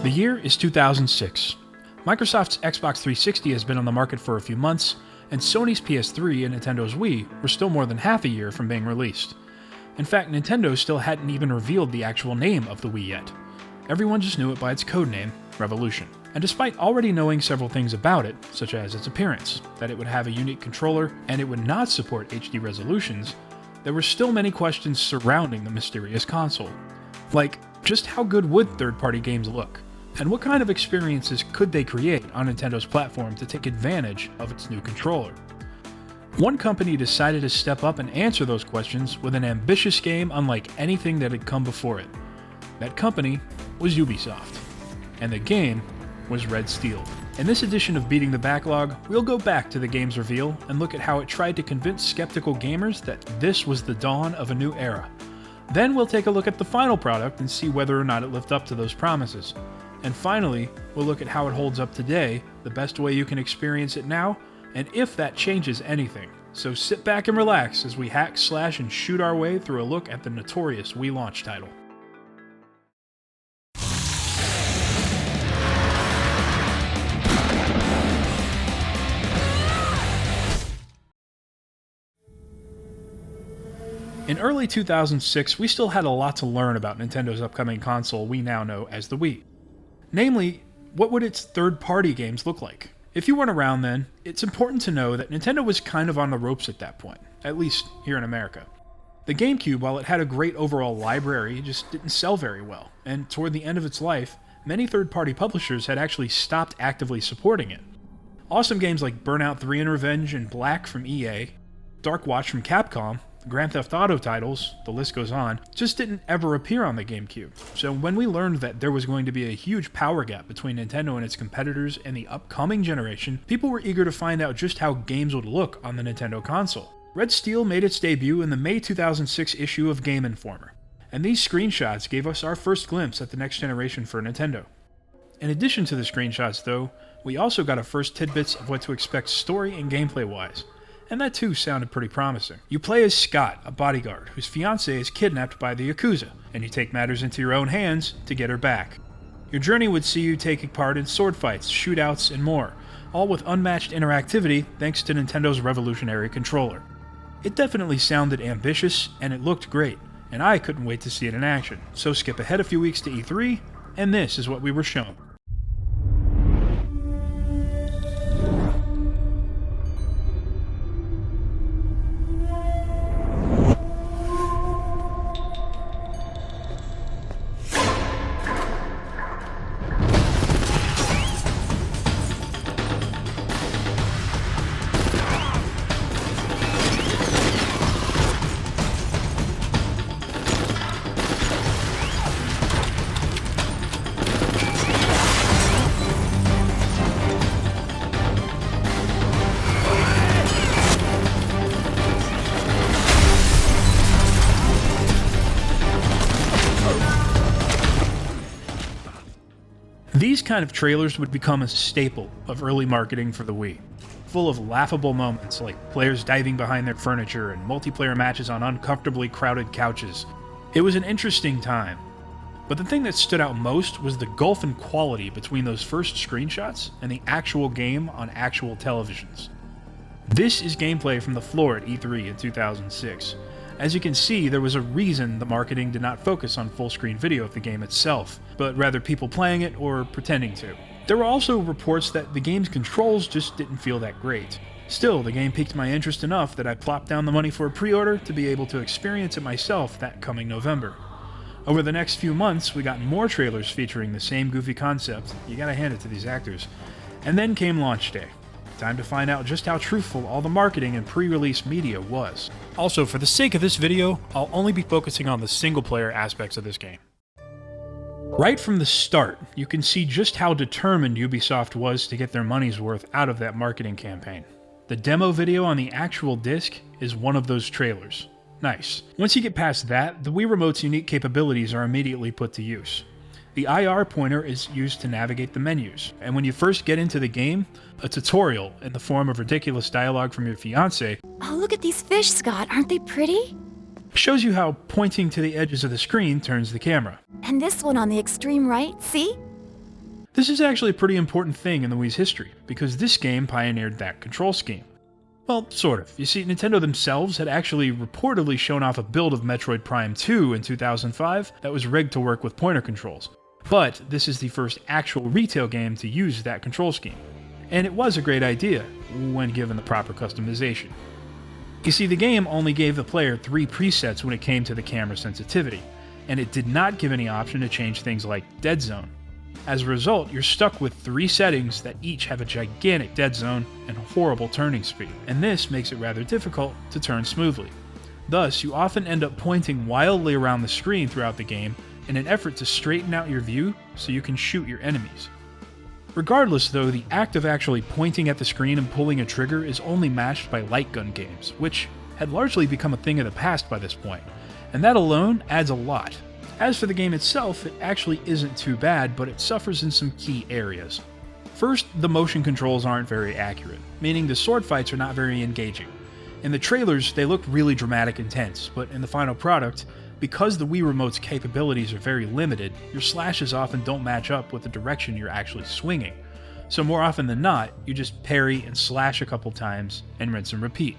The year is 2006. Microsoft's Xbox 360 has been on the market for a few months, and Sony's PS3 and Nintendo's Wii were still more than half a year from being released. In fact, Nintendo still hadn't even revealed the actual name of the Wii yet. Everyone just knew it by its codename, Revolution. And despite already knowing several things about it, such as its appearance, that it would have a unique controller, and it would not support HD resolutions, there were still many questions surrounding the mysterious console. Like, just how good would third-party games look? And what kind of experiences could they create on Nintendo's platform to take advantage of its new controller? One company decided to step up and answer those questions with an ambitious game unlike anything that had come before it. That company was Ubisoft. And the game was Red Steel. In this edition of Beating the Backlog, we'll go back to the game's reveal and look at how it tried to convince skeptical gamers that this was the dawn of a new era. Then we'll take a look at the final product and see whether or not it lived up to those promises. And finally, we'll look at how it holds up today, the best way you can experience it now, and if that changes anything. So sit back and relax as we hack, slash, and shoot our way through a look at the notorious Wii launch title. In early 2006, we still had a lot to learn about Nintendo's upcoming console we now know as the Wii. Namely, what would its third-party games look like? If you weren't around then, it's important to know that Nintendo was kind of on the ropes at that point, at least here in America. The GameCube, while it had a great overall library, just didn't sell very well, and toward the end of its life, many third-party publishers had actually stopped actively supporting it. Awesome games like Burnout 3 and Revenge and Black from EA, Dark Watch from Capcom, Grand Theft Auto titles, the list goes on, just didn't ever appear on the GameCube. So when we learned that there was going to be a huge power gap between Nintendo and its competitors in the upcoming generation, people were eager to find out just how games would look on the Nintendo console. Red Steel made its debut in the May 2006 issue of Game Informer, and these screenshots gave us our first glimpse at the next generation for Nintendo. In addition to the screenshots though, we also got our first tidbits of what to expect story and gameplay-wise. And that too sounded pretty promising. You play as Scott, a bodyguard, whose fiancée is kidnapped by the Yakuza, and you take matters into your own hands to get her back. Your journey would see you taking part in sword fights, shootouts, and more, all with unmatched interactivity thanks to Nintendo's revolutionary controller. It definitely sounded ambitious, and it looked great, and I couldn't wait to see it in action. So skip ahead a few weeks to E3, and this is what we were shown. These kind of trailers would become a staple of early marketing for the Wii, full of laughable moments like players diving behind their furniture and multiplayer matches on uncomfortably crowded couches. It was an interesting time, but the thing that stood out most was the gulf in quality between those first screenshots and the actual game on actual televisions. This is gameplay from the floor at E3 in 2006. As you can see, there was a reason the marketing did not focus on full-screen video of the game itself, but rather people playing it or pretending to. There were also reports that the game's controls just didn't feel that great. Still, the game piqued my interest enough that I plopped down the money for a pre-order to be able to experience it myself that coming November. Over the next few months, we got more trailers featuring the same goofy concept, you gotta hand it to these actors, and then came launch day. Time to find out just how truthful all the marketing and pre-release media was. Also, for the sake of this video, I'll only be focusing on the single-player aspects of this game. Right from the start, you can see just how determined Ubisoft was to get their money's worth out of that marketing campaign. The demo video on the actual disc is one of those trailers. Nice. Once you get past that, the Wii Remote's unique capabilities are immediately put to use. The IR pointer is used to navigate the menus, and when you first get into the game, a tutorial in the form of ridiculous dialogue from your fiancé Oh, look at these fish, Scott. Aren't they pretty? shows you how pointing to the edges of the screen turns the camera. And this one on the extreme right, see? This is actually a pretty important thing in the Wii's history, because this game pioneered that control scheme. Well, sort of. You see, Nintendo themselves had actually reportedly shown off a build of Metroid Prime 2 in 2005 that was rigged to work with pointer controls. But this is the first actual retail game to use that control scheme. And it was a great idea, when given the proper customization. You see, the game only gave the player 3 presets when it came to the camera sensitivity, and it did not give any option to change things like dead zone. As a result, you're stuck with 3 settings that each have a gigantic dead zone and horrible turning speed, and this makes it rather difficult to turn smoothly. Thus, you often end up pointing wildly around the screen throughout the game in an effort to straighten out your view so you can shoot your enemies. Regardless though, the act of actually pointing at the screen and pulling a trigger is only matched by light gun games, which had largely become a thing of the past by this point, and that alone adds a lot. As for the game itself, it actually isn't too bad, but it suffers in some key areas. First, the motion controls aren't very accurate, meaning the sword fights are not very engaging. In the trailers, they looked really dramatic and tense, but in the final product, because the Wii Remote's capabilities are very limited, your slashes often don't match up with the direction you're actually swinging. So more often than not, you just parry and slash a couple times and rinse and repeat.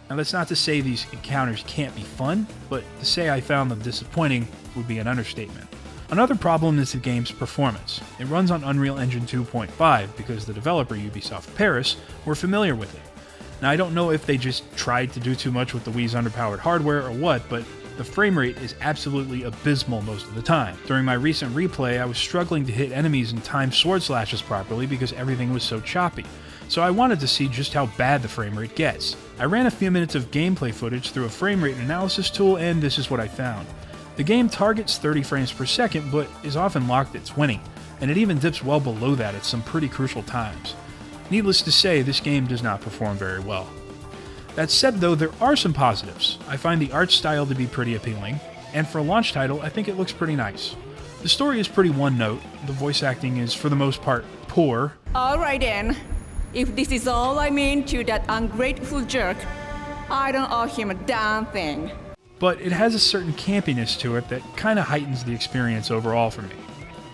Now that's not to say these encounters can't be fun, but to say I found them disappointing would be an understatement. Another problem is the game's performance. It runs on Unreal Engine 2.5 because the developer Ubisoft Paris were familiar with it. Now I don't know if they just tried to do too much with the Wii's underpowered hardware or what, but the frame rate is absolutely abysmal most of the time. During my recent replay, I was struggling to hit enemies and time sword slashes properly because everything was so choppy. So I wanted to see just how bad the frame rate gets. I ran a few minutes of gameplay footage through a frame rate analysis tool, and this is what I found. The game targets 30 frames per second, but is often locked at 20, and it even dips well below that at some pretty crucial times. Needless to say, this game does not perform very well. That said though, there are some positives. I find the art style to be pretty appealing, and for a launch title, I think it looks pretty nice. The story is pretty one-note, the voice acting is for the most part poor. Alright then, if this is all I mean to that ungrateful jerk, I don't owe him a damn thing. But it has a certain campiness to it that kinda heightens the experience overall for me.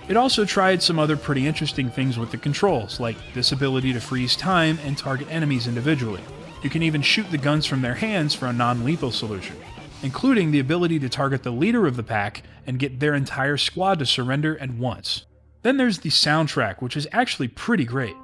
It also tried some other pretty interesting things with the controls, like this ability to freeze time and target enemies individually. You can even shoot the guns from their hands for a non-lethal solution, including the ability to target the leader of the pack and get their entire squad to surrender at once. Then there's the soundtrack, which is actually pretty great.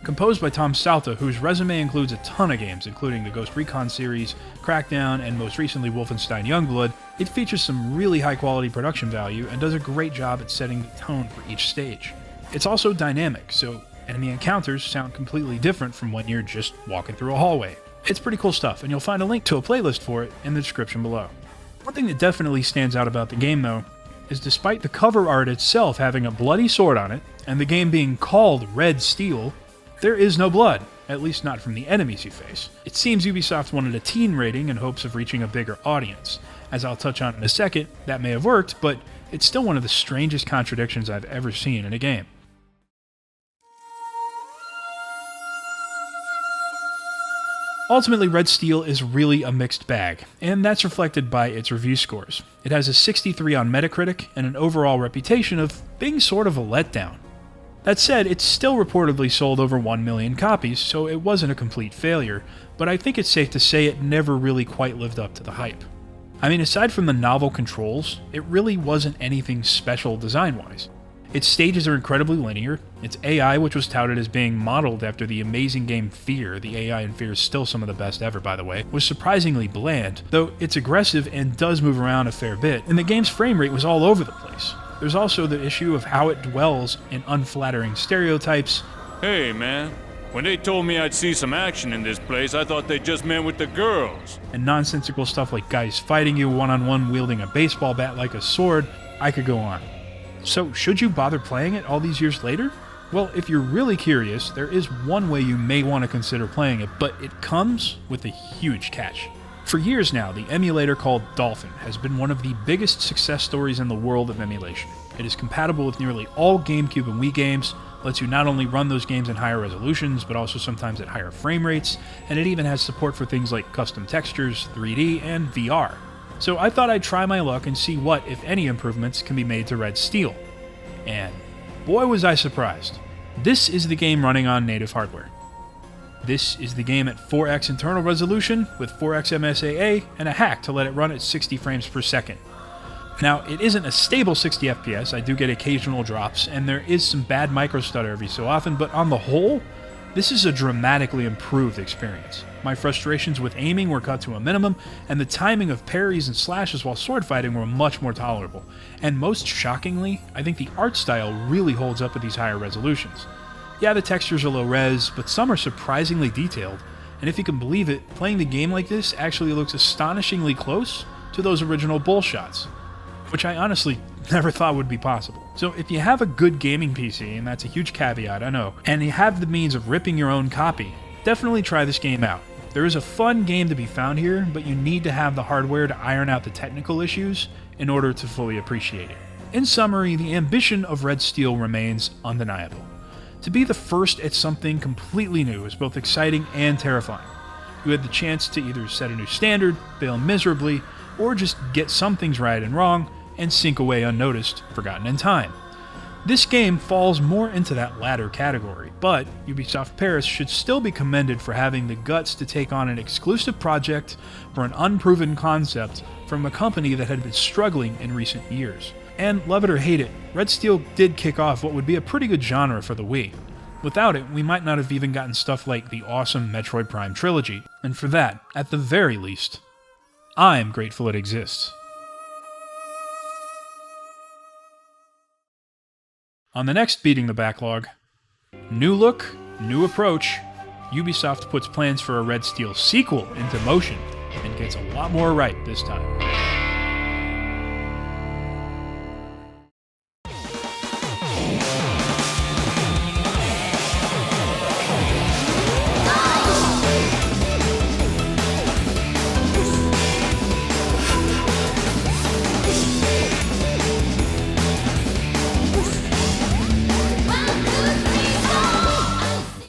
Composed by Tom Salta, whose resume includes a ton of games, including the Ghost Recon series, Crackdown, and most recently Wolfenstein Youngblood, it features some really high-quality production value and does a great job at setting the tone for each stage. It's also dynamic, so enemy encounters sound completely different from when you're just walking through a hallway. It's pretty cool stuff, and you'll find a link to a playlist for it in the description below. One thing that definitely stands out about the game, though, is despite the cover art itself having a bloody sword on it, and the game being called Red Steel, there is no blood, at least not from the enemies you face. It seems Ubisoft wanted a teen rating in hopes of reaching a bigger audience. As I'll touch on in a second, that may have worked, but it's still one of the strangest contradictions I've ever seen in a game. Ultimately, Red Steel is really a mixed bag, and that's reflected by its review scores. It has a 63 on Metacritic and an overall reputation of being sort of a letdown. That said, it's still reportedly sold over 1 million copies, so it wasn't a complete failure, but I think it's safe to say it never really quite lived up to the hype. I mean, aside from the novel controls, it really wasn't anything special design-wise. Its stages are incredibly linear, its AI, which was touted as being modeled after the amazing game Fear — the AI in Fear is still some of the best ever by the way — was surprisingly bland, though it's aggressive and does move around a fair bit, and the game's frame rate was all over the place. There's also the issue of how it dwells in unflattering stereotypes. Hey man, when they told me I'd see some action in this place, I thought they just meant with the girls. And nonsensical stuff like guys fighting you one-on-one wielding a baseball bat like a sword. I could go on. So, should you bother playing it all these years later? Well, if you're really curious, there is one way you may want to consider playing it, but it comes with a huge catch. For years now, the emulator called Dolphin has been one of the biggest success stories in the world of emulation. It is compatible with nearly all GameCube and Wii games, lets you not only run those games in higher resolutions, but also sometimes at higher frame rates, and it even has support for things like custom textures, 3D, and VR. So I thought I'd try my luck and see what, if any, improvements can be made to Red Steel. And boy was I surprised. This is the game running on native hardware. This is the game at 4x internal resolution with 4x MSAA and a hack to let it run at 60 frames per second. Now, it isn't a stable 60 FPS, I do get occasional drops, and there is some bad microstutter every so often, but on the whole, this is a dramatically improved experience. My frustrations with aiming were cut to a minimum, and the timing of parries and slashes while sword fighting were much more tolerable. And most shockingly, I think the art style really holds up at these higher resolutions. Yeah, the textures are low res, but some are surprisingly detailed, and if you can believe it, playing the game like this actually looks astonishingly close to those original bull shots, which I honestly never thought would be possible. So if you have a good gaming PC, and that's a huge caveat, I know, and you have the means of ripping your own copy, definitely try this game out. There is a fun game to be found here, but you need to have the hardware to iron out the technical issues in order to fully appreciate it. In summary, the ambition of Red Steel remains undeniable. To be the first at something completely new is both exciting and terrifying. You had the chance to either set a new standard, fail miserably, or just get some things right and wrong, and sink away unnoticed, forgotten in time. This game falls more into that latter category, but Ubisoft Paris should still be commended for having the guts to take on an exclusive project for an unproven concept from a company that had been struggling in recent years. And love it or hate it, Red Steel did kick off what would be a pretty good genre for the Wii. Without it, we might not have even gotten stuff like the awesome Metroid Prime trilogy, and for that, at the very least, I'm grateful it exists. On the next Beating the Backlog, new look, new approach, Ubisoft puts plans for a Red Steel sequel into motion and gets a lot more right this time.